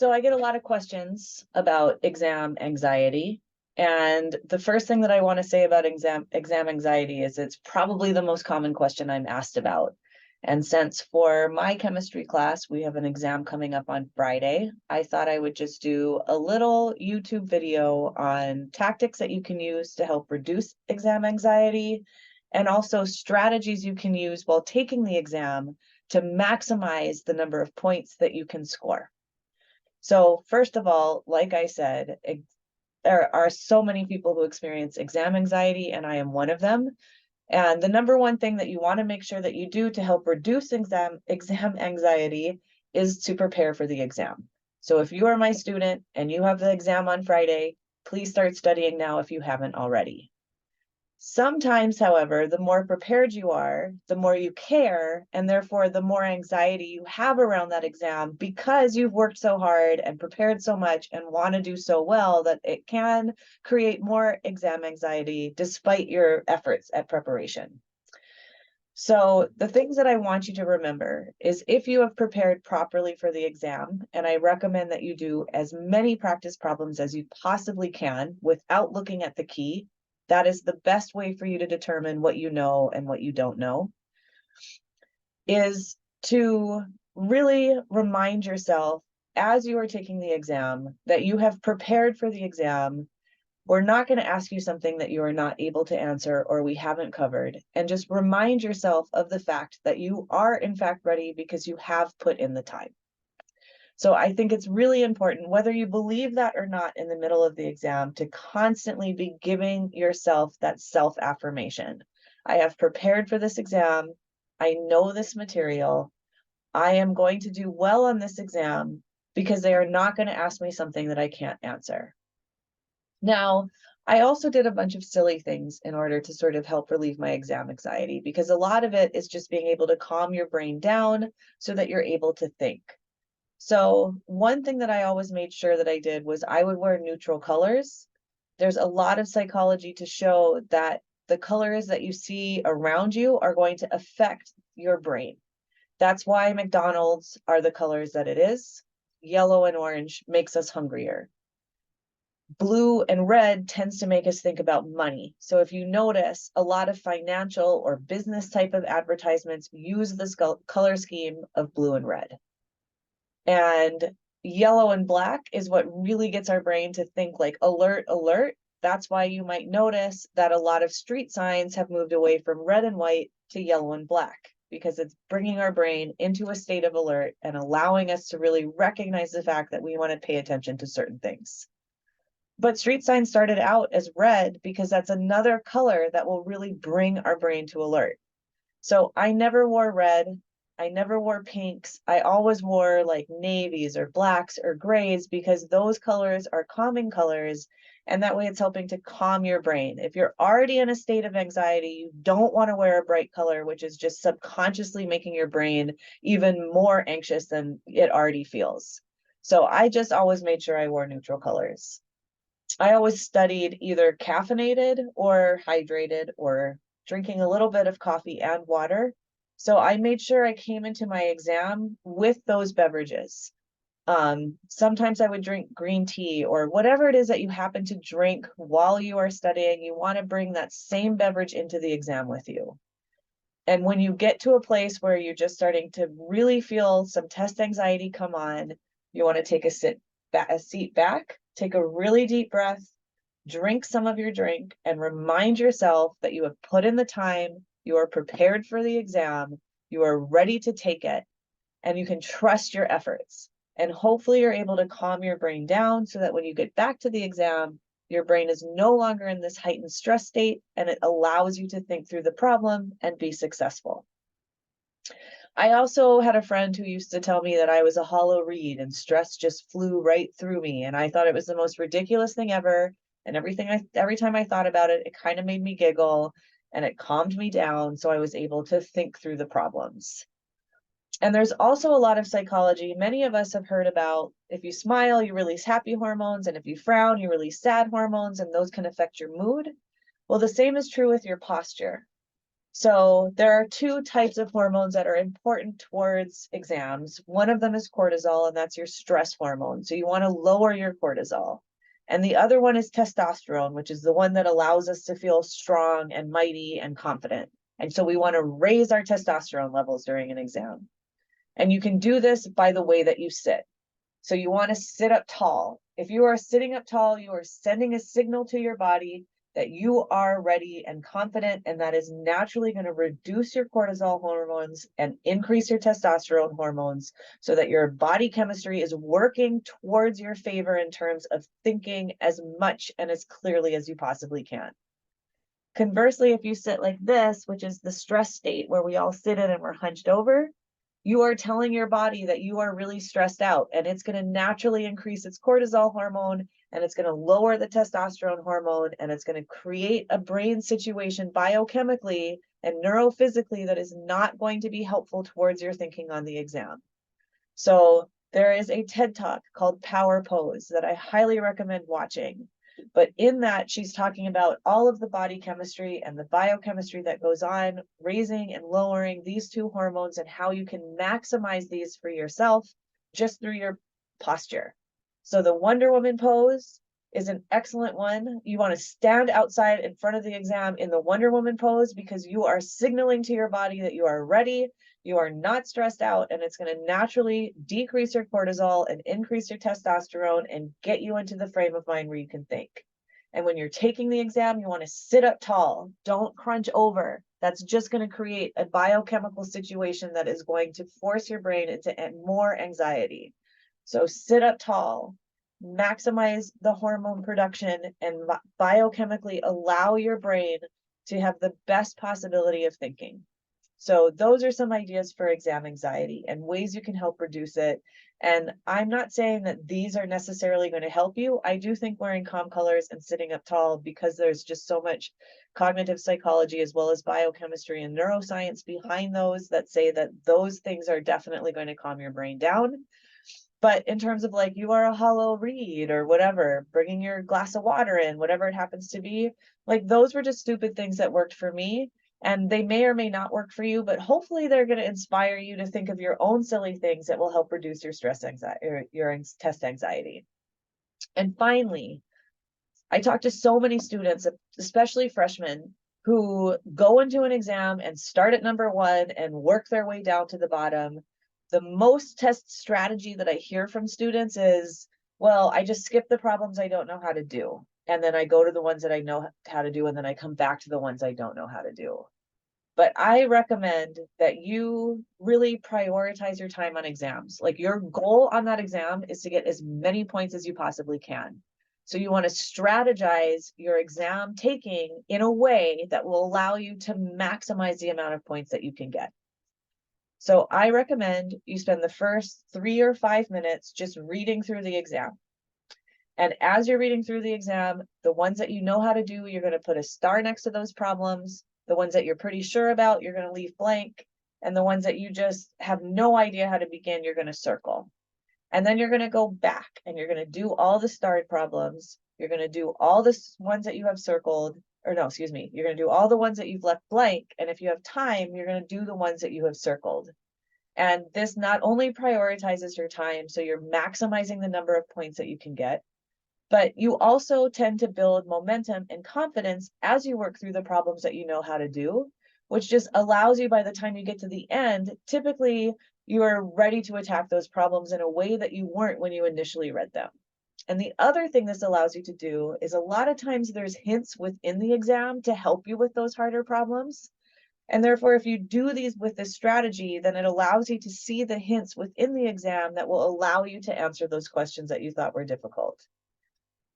So I get a lot of questions about exam anxiety. And the first thing that I want to say about exam anxiety is it's probably the most common question I'm asked about. And since for my chemistry class, we have an exam coming up on Friday, I thought I would just do a little YouTube video on tactics that you can use to help reduce exam anxiety, and also strategies you can use while taking the exam to maximize the number of points that you can score. So first of all, like I said, there are so many people who experience exam anxiety, and I am one of them. And the number one thing that you want to make sure that you do to help reduce exam anxiety is to prepare for the exam. So if you are my student and you have the exam on Friday, please start studying now if you haven't already. Sometimes, however, the more prepared you are, the more you care, and therefore the more anxiety you have around that exam because you've worked so hard and prepared so much and want to do so well that it can create more exam anxiety despite your efforts at preparation. So the things that I want you to remember is if you have prepared properly for the exam, and I recommend that you do as many practice problems as you possibly can without looking at the key. That is the best way for you to determine what you know and what you don't know, is to really remind yourself as you are taking the exam that you have prepared for the exam. We're not going to ask you something that you are not able to answer or we haven't covered, and just remind yourself of the fact that you are in fact ready because you have put in the time. So I think it's really important, whether you believe that or not in the middle of the exam, to constantly be giving yourself that self-affirmation. I have prepared for this exam. I know this material. I am going to do well on this exam because they are not going to ask me something that I can't answer. Now, I also did a bunch of silly things in order to sort of help relieve my exam anxiety, because a lot of it is just being able to calm your brain down so that you're able to think. So one thing that I always made sure that I did was I would wear neutral colors. There's a lot of psychology to show that the colors that you see around you are going to affect your brain. That's why McDonald's are the colors that it is. Yellow and orange makes us hungrier. Blue and red tends to make us think about money. So if you notice, a lot of financial or business type of advertisements use this color scheme of blue and red. And yellow and black is what really gets our brain to think like alert, alert. That's why you might notice that a lot of street signs have moved away from red and white to yellow and black, because it's bringing our brain into a state of alert and allowing us to really recognize the fact that we want to pay attention to certain things. But street signs started out as red because that's another color that will really bring our brain to alert. So I never wore red. I never wore pinks. I always wore like navies or blacks or grays, because those colors are calming colors. And that way it's helping to calm your brain. If you're already in a state of anxiety, you don't want to wear a bright color, which is just subconsciously making your brain even more anxious than it already feels. So I just always made sure I wore neutral colors. I always studied either caffeinated or hydrated, or drinking a little bit of coffee and water. So I made sure I came into my exam with those beverages. Sometimes I would drink green tea or whatever it is that you happen to drink while you are studying. You want to bring that same beverage into the exam with you. And when you get to a place where you're just starting to really feel some test anxiety come on, you want to take a seat back, take a really deep breath, drink some of your drink, and remind yourself that you have put in the time, you are prepared for the exam, you are ready to take it, and you can trust your efforts. And hopefully you're able to calm your brain down so that when you get back to the exam, your brain is no longer in this heightened stress state, and it allows you to think through the problem and be successful. I also had a friend who used to tell me that I was a hollow reed and stress just flew right through me. And I thought it was the most ridiculous thing ever. And every time I thought about it, it kind of made me giggle and it calmed me down. So I was able to think through the problems. And there's also a lot of psychology. Many of us have heard about, if you smile, you release happy hormones. And if you frown, you release sad hormones, and those can affect your mood. Well, the same is true with your posture. So there are two types of hormones that are important towards exams. One of them is cortisol, and that's your stress hormone. So you want to lower your cortisol. And the other one is testosterone, which is the one that allows us to feel strong and mighty and confident. And so we want to raise our testosterone levels during an exam. And you can do this by the way that you sit. So you want to sit up tall. If you are sitting up tall, you are sending a signal to your body that you are ready and confident, and that is naturally going to reduce your cortisol hormones and increase your testosterone hormones so that your body chemistry is working towards your favor in terms of thinking as much and as clearly as you possibly can. Conversely, if you sit like this, which is the stress state where we all sit in and we're hunched over, you are telling your body that you are really stressed out, and it's going to naturally increase its cortisol hormone, and it's going to lower the testosterone hormone, and it's going to create a brain situation biochemically and neurophysically that is not going to be helpful towards your thinking on the exam. So there is a TED Talk called Power Pose that I highly recommend watching. But in that, she's talking about all of the body chemistry and the biochemistry that goes on, raising and lowering these two hormones and how you can maximize these for yourself just through your posture. So the Wonder Woman pose is an excellent one. You want to stand outside in front of the exam in the Wonder Woman pose because you are signaling to your body that you are ready, you are not stressed out, and it's going to naturally decrease your cortisol and increase your testosterone and get you into the frame of mind where you can think. And when you're taking the exam, you want to sit up tall. Don't crunch over. That's just going to create a biochemical situation that is going to force your brain into more anxiety. So sit up tall, maximize the hormone production, and biochemically allow your brain to have the best possibility of thinking. So those are some ideas for exam anxiety and ways you can help reduce it. And I'm not saying that these are necessarily going to help you. I do think wearing calm colors and sitting up tall, because there's just so much cognitive psychology as well as biochemistry and neuroscience behind those that say that those things are definitely going to calm your brain down. But in terms of like, you are a hollow reed or whatever, bringing your glass of water in, whatever it happens to be, like those were just stupid things that worked for me. And they may or may not work for you, but hopefully they're going to inspire you to think of your own silly things that will help reduce your stress anxiety or your test anxiety. And finally, I talk to so many students, especially freshmen, who go into an exam and start at number one and work their way down to the bottom. The most test strategy that I hear from students is, well, I just skip the problems I don't know how to do. And then I go to the ones that I know how to do, and then I come back to the ones I don't know how to do. But I recommend that you really prioritize your time on exams. Like, your goal on that exam is to get as many points as you possibly can. So you want to strategize your exam taking in a way that will allow you to maximize the amount of points that you can get. So I recommend you spend the first 3 or 5 minutes just reading through the exam. And as you're reading through the exam, the ones that you know how to do, you're going to put a star next to those problems. The ones that you're pretty sure about, you're going to leave blank. And the ones that you just have no idea how to begin, you're going to circle. And then you're going to go back and you're going to do all the starred problems. You're going to do all the ones that you have circled, or no, excuse me. You're going to do all the ones that you've left blank. And if you have time, you're going to do the ones that you have circled. And this not only prioritizes your time, so you're maximizing the number of points that you can get, but you also tend to build momentum and confidence as you work through the problems that you know how to do, which just allows you, by the time you get to the end, typically you are ready to attack those problems in a way that you weren't when you initially read them. And the other thing this allows you to do is, a lot of times there's hints within the exam to help you with those harder problems. And therefore, if you do these with this strategy, then it allows you to see the hints within the exam that will allow you to answer those questions that you thought were difficult.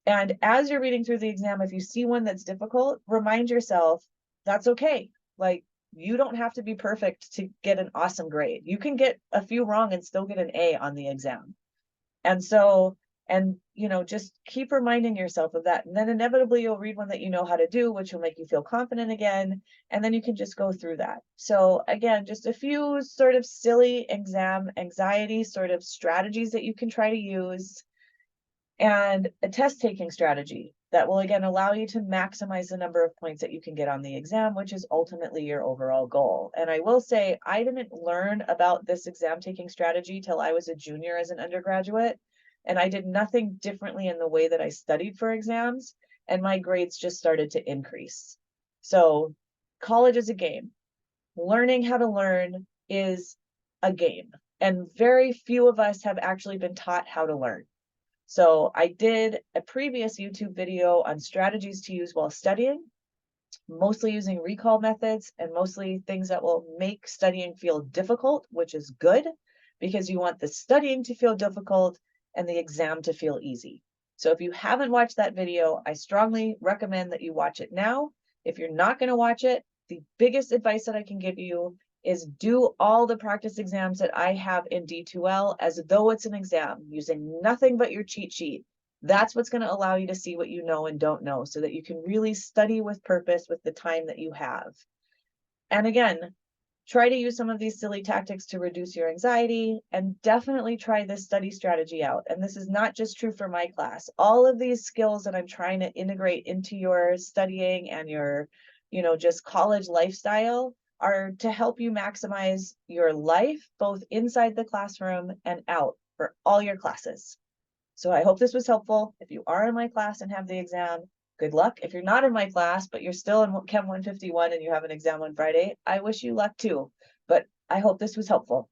And as you're reading through the exam, if you see one that's difficult, remind yourself that's okay. Like, you don't have to be perfect to get an awesome grade. You can get a few wrong and still get an A on the exam. And so, and just keep reminding yourself of that. And then inevitably you'll read one that you know how to do, which will make you feel confident again. And then you can just go through that. So again, just a few sort of silly exam anxiety sort of strategies that you can try to use. And a test taking strategy. that will again allow you to maximize the number of points that you can get on the exam, which is ultimately your overall goal. And I will say, I didn't learn about this exam taking strategy till I was a junior as an undergraduate. And I did nothing differently in the way that I studied for exams, and my grades just started to increase. So college is a game. Learning how to learn is a game, and very few of us have actually been taught how to learn. So I did a previous YouTube video on strategies to use while studying, mostly using recall methods and mostly things that will make studying feel difficult, which is good because you want the studying to feel difficult and the exam to feel easy. So if you haven't watched that video, I strongly recommend that you watch it now. If you're not going to watch it, the biggest advice that I can give you is do all the practice exams that I have in D2L as though it's an exam, using nothing but your cheat sheet. That's what's going to allow you to see what you know and don't know, so that you can really study with purpose with the time that you have. And again, try to use some of these silly tactics to reduce your anxiety, and definitely try this study strategy out. And this is not just true for my class. All of these skills that I'm trying to integrate into your studying and your, just college lifestyle are to help you maximize your life, both inside the classroom and out for all your classes. So I hope this was helpful. If you are in my class and have the exam, good luck. If you're not in my class, but you're still in Chem 151 and you have an exam on Friday, I wish you luck too. But I hope this was helpful.